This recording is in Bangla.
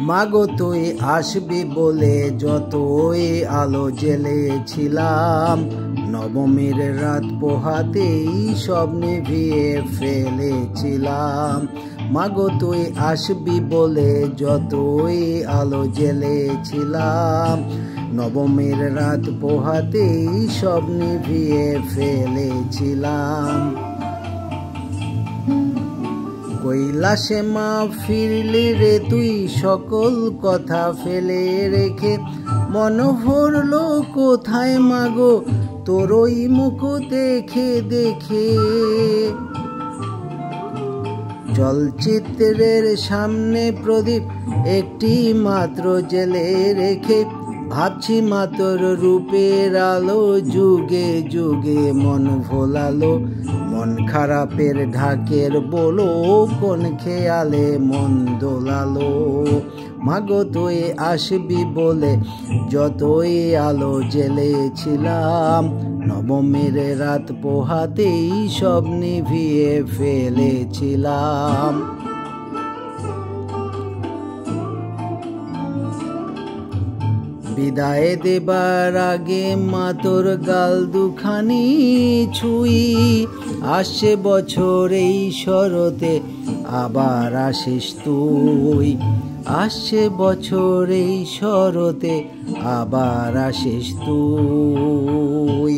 মাগো তুই আসবি বলে যতই আলো জ্বেলেছিলাম, নবমীর রাত পোহাতেই সব নিভিয়ে ফেলেছিলাম। মাগো তুই আসবি বলে যতই আলো জ্বেলেছিলাম, নবমীর রাত পোহাতেই সব নিভিয়ে ফেলেছিলাম। কৈলাসে মা ফিরলি রে তুই সকল কথা ফেলে রেখে, মন ভরলো কোথায় মাগো তোর ওই মুখ দেখে দেখে। চলচ্চিত্রের সামনে প্রদীপ একটি মাত্র জেলে রেখে, ভাবছি মা তোর রূপের আলো যুগে যুগে মন ভোলালো। মন খারাপের ঢাকের বলো কোন খেয়ালে মন দোলালো। মাগো তুই আসবি বলে যতই আলো জ্বেলেছিলাম, নবমীর রাত পোহাতেই সব নিভিয়ে ফেলেছিলাম। বিদায় দেবার আগে মা তোর গাল দুখানি ছুঁই, আসছে বছর এই শরতে আবার আসিস তুই। আসছে বছর এই শরতে আবার আসিস তুই।